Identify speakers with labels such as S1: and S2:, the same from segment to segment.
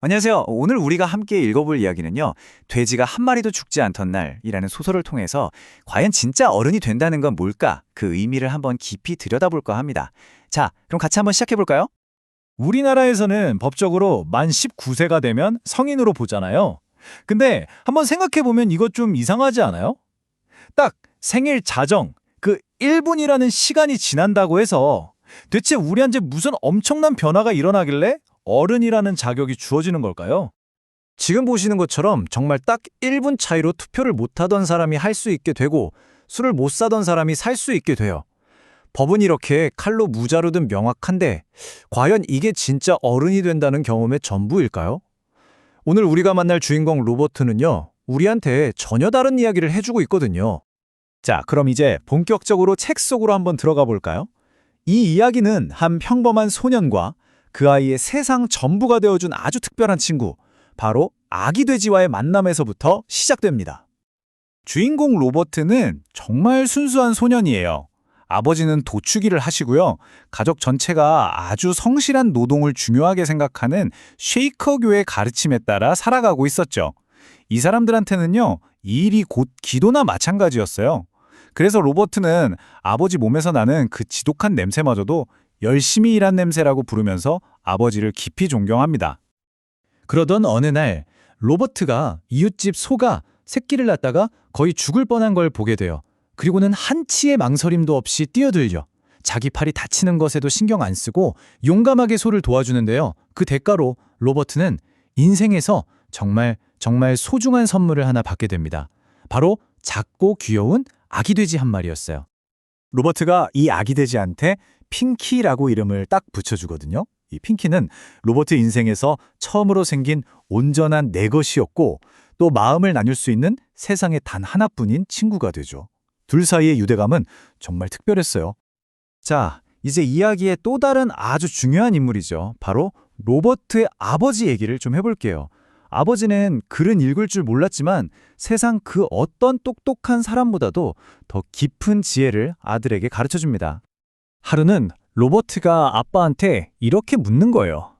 S1: 안녕하세요. 오늘 우리가 함께 읽어볼 이야기는요, 돼지가 한 마리도 죽지 않던 날이라는 소설을 통해서 과연 진짜 어른이 된다는 건 뭘까? 그 의미를 한번 깊이 들여다볼까 합니다. 자, 그럼 같이 한번 시작해볼까요?
S2: 우리나라에서는 법적으로 만 19세가 되면 성인으로 보잖아요. 근데 한번 생각해보면 이것 좀 이상하지 않아요? 딱 생일 자정, 그 1분이라는 시간이 지난다고 해서 대체 우리한테 무슨 엄청난 변화가 일어나길래 어른이라는 자격이 주어지는 걸까요?
S3: 지금 보시는 것처럼 정말 딱 1분 차이로 투표를 못하던 사람이 할 수 있게 되고 술을 못 사던 사람이 살 수 있게 돼요. 법은 이렇게 칼로 무자루든 명확한데 과연 이게 진짜 어른이 된다는 경험의 전부일까요? 오늘 우리가 만날 주인공 로버트는요, 우리한테 전혀 다른 이야기를 해주고 있거든요.
S2: 자, 그럼 이제 본격적으로 책 속으로 한번 들어가 볼까요? 이 이야기는 한 평범한 소년과 그 아이의 세상 전부가 되어준 아주 특별한 친구, 바로 아기 돼지와의 만남에서부터 시작됩니다. 주인공 로버트는 정말 순수한 소년이에요. 아버지는 도축일을 하시고요. 가족 전체가 아주 성실한 노동을 중요하게 생각하는 쉐이커교의 가르침에 따라 살아가고 있었죠. 이 사람들한테는요, 이 일이 곧 기도나 마찬가지였어요. 그래서 로버트는 아버지 몸에서 나는 그 지독한 냄새마저도 열심히 일한 냄새라고 부르면서 아버지를 깊이 존경합니다.
S3: 그러던 어느 날 로버트가 이웃집 소가 새끼를 낳다가 거의 죽을 뻔한 걸 보게 돼요. 그리고는 한치의 망설임도 없이 뛰어들죠. 자기 팔이 다치는 것에도 신경 안 쓰고 용감하게 소를 도와주는데요. 그 대가로 로버트는 인생에서 정말 소중한 선물을 하나 받게 됩니다. 바로 작고 귀여운 아기 돼지 한 마리였어요.
S2: 로버트가 이 아기 돼지한테 핑키라고 이름을 딱 붙여주거든요. 이 핑키는 로버트 인생에서 처음으로 생긴 온전한 내 것이었고 또 마음을 나눌 수 있는 세상에 단 하나뿐인 친구가 되죠. 둘 사이의 유대감은 정말 특별했어요. 자, 이제 이야기의 또 다른 아주 중요한 인물이죠. 바로 로버트의 아버지 얘기를 좀 해볼게요. 아버지는 글은 읽을 줄 몰랐지만 세상 그 어떤 똑똑한 사람보다도 더 깊은 지혜를 아들에게 가르쳐줍니다.
S3: 하루는 로버트가 아빠한테 이렇게 묻는 거예요.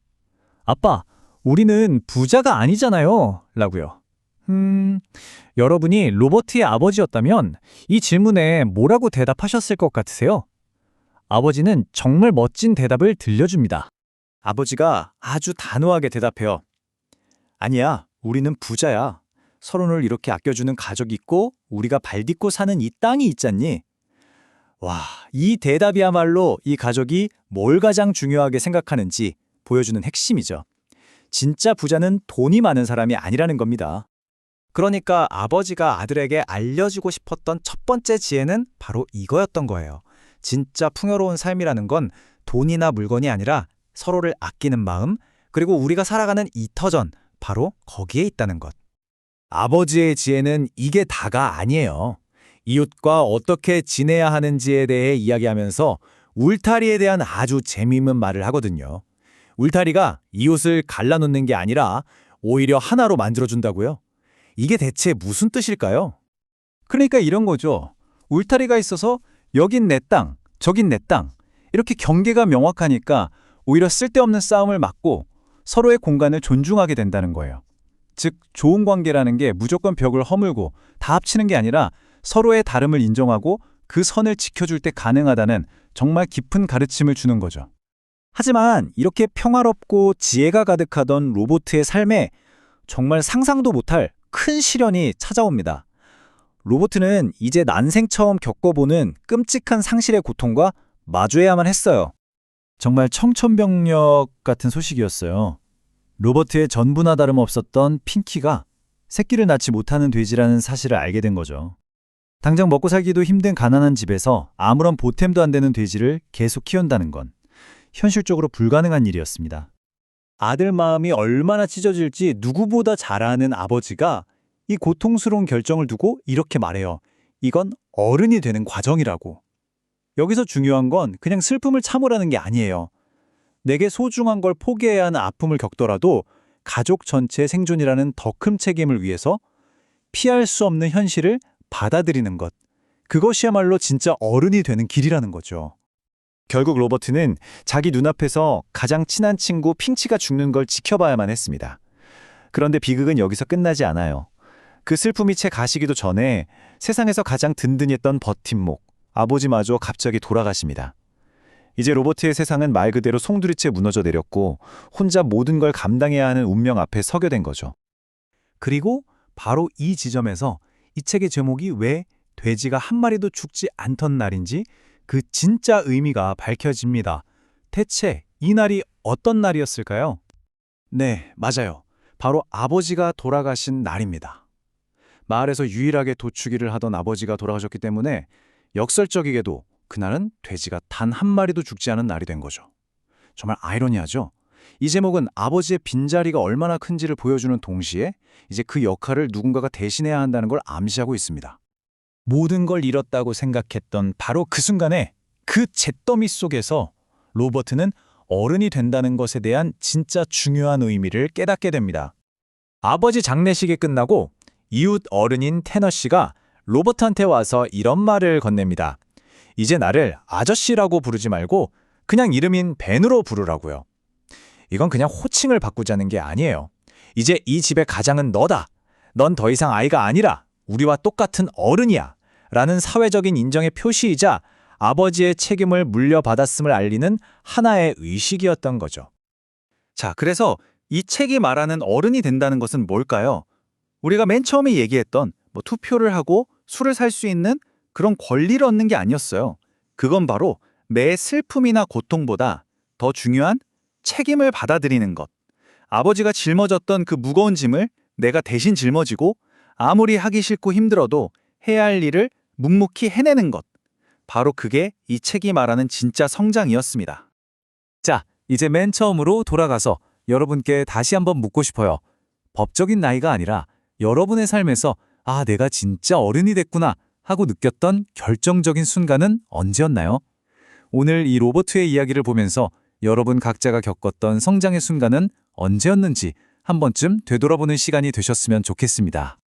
S3: 아빠, 우리는 부자가 아니잖아요. 라고요. 여러분이 로버트의 아버지였다면 이 질문에 뭐라고 대답하셨을 것 같으세요? 아버지는 정말 멋진 대답을 들려줍니다.
S2: 아버지가 아주 단호하게 대답해요. 아니야, 우리는 부자야. 서로를 이렇게 아껴주는 가족이 있고 우리가 발 딛고 사는 이 땅이 있잖니. 와, 이 대답이야말로 이 가족이 뭘 가장 중요하게 생각하는지 보여주는 핵심이죠. 진짜 부자는 돈이 많은 사람이 아니라는 겁니다.
S1: 그러니까 아버지가 아들에게 알려주고 싶었던 첫 번째 지혜는 바로 이거였던 거예요. 진짜 풍요로운 삶이라는 건 돈이나 물건이 아니라 서로를 아끼는 마음, 그리고 우리가 살아가는 이 터전, 바로 거기에 있다는 것.
S2: 아버지의 지혜는 이게 다가 아니에요. 이웃과 어떻게 지내야 하는지에 대해 이야기하면서 울타리에 대한 아주 재미있는 말을 하거든요. 울타리가 이웃을 갈라놓는 게 아니라 오히려 하나로 만들어준다고요? 이게 대체 무슨 뜻일까요?
S3: 그러니까 이런 거죠. 울타리가 있어서 여긴 내 땅, 저긴 내 땅. 이렇게 경계가 명확하니까 오히려 쓸데없는 싸움을 막고 서로의 공간을 존중하게 된다는 거예요. 즉, 좋은 관계라는 게 무조건 벽을 허물고 다 합치는 게 아니라 서로의 다름을 인정하고 그 선을 지켜줄 때 가능하다는 정말 깊은 가르침을 주는 거죠.
S2: 하지만 이렇게 평화롭고 지혜가 가득하던 로버트의 삶에 정말 상상도 못할 큰 시련이 찾아옵니다. 로버트는 이제 난생 처음 겪어보는 끔찍한 상실의 고통과 마주해야만 했어요. 정말 청천벽력 같은 소식이었어요. 로버트의 전부나 다름없었던 핑키가 새끼를 낳지 못하는 돼지라는 사실을 알게 된 거죠. 당장 먹고 살기도 힘든 가난한 집에서 아무런 보탬도 안 되는 돼지를 계속 키운다는 건 현실적으로 불가능한 일이었습니다. 아들 마음이 얼마나 찢어질지 누구보다 잘 아는 아버지가 이 고통스러운 결정을 두고 이렇게 말해요. 이건 어른이 되는 과정이라고. 여기서 중요한 건 그냥 슬픔을 참으라는 게 아니에요. 내게 소중한 걸 포기해야 하는 아픔을 겪더라도 가족 전체의 생존이라는 더 큰 책임을 위해서 피할 수 없는 현실을 받아들이는 것. 그것이야말로 진짜 어른이 되는 길이라는 거죠. 결국 로버트는 자기 눈앞에서 가장 친한 친구 핑치가 죽는 걸 지켜봐야만 했습니다. 그런데 비극은 여기서 끝나지 않아요. 그 슬픔이 채 가시기도 전에 세상에서 가장 든든했던 버팀목, 아버지마저 갑자기 돌아가십니다. 이제 로버트의 세상은 말 그대로 송두리째 무너져 내렸고 혼자 모든 걸 감당해야 하는 운명 앞에 서게 된 거죠.
S1: 그리고 바로 이 지점에서 이 책의 제목이 왜 돼지가 한 마리도 죽지 않던 날인지 그 진짜 의미가 밝혀집니다. 대체 이 날이 어떤 날이었을까요? 네, 맞아요. 바로 아버지가 돌아가신 날입니다. 마을에서 유일하게 도축일을 하던 아버지가 돌아가셨기 때문에 역설적이게도 그날은 돼지가 단 한 마리도 죽지 않은 날이 된 거죠. 정말 아이러니하죠? 이 제목은 아버지의 빈자리가 얼마나 큰지를 보여주는 동시에 이제 그 역할을 누군가가 대신해야 한다는 걸 암시하고 있습니다.
S3: 모든 걸 잃었다고 생각했던 바로 그 순간에 그 잿더미 속에서 로버트는 어른이 된다는 것에 대한 진짜 중요한 의미를 깨닫게 됩니다. 아버지 장례식이 끝나고 이웃 어른인 테너 씨가 로버트한테 와서 이런 말을 건넵니다. 이제 나를 아저씨라고 부르지 말고 그냥 이름인 벤으로 부르라고요. 이건 그냥 호칭을 바꾸자는 게 아니에요. 이제 이 집의 가장은 너다. 넌 더 이상 아이가 아니라 우리와 똑같은 어른이야. 라는 사회적인 인정의 표시이자 아버지의 책임을 물려받았음을 알리는 하나의 의식이었던 거죠.
S1: 자, 그래서 이 책이 말하는 어른이 된다는 것은 뭘까요? 우리가 맨 처음에 얘기했던 투표를 하고 술을 살 수 있는 그런 권리를 얻는 게 아니었어요. 그건 바로 매 슬픔이나 고통보다 더 중요한 책임을 받아들이는 것. 아버지가 짊어졌던 그 무거운 짐을 내가 대신 짊어지고 아무리 하기 싫고 힘들어도 해야 할 일을 묵묵히 해내는 것. 바로 그게 이 책이 말하는 진짜 성장이었습니다. 자, 이제 맨 처음으로 돌아가서 여러분께 다시 한번 묻고 싶어요. 법적인 나이가 아니라 여러분의 삶에서 아, 내가 진짜 어른이 됐구나 하고 느꼈던 결정적인 순간은 언제였나요? 오늘 이 로버트의 이야기를 보면서 여러분 각자가 겪었던 성장의 순간은 언제였는지 한 번쯤 되돌아보는 시간이 되셨으면 좋겠습니다.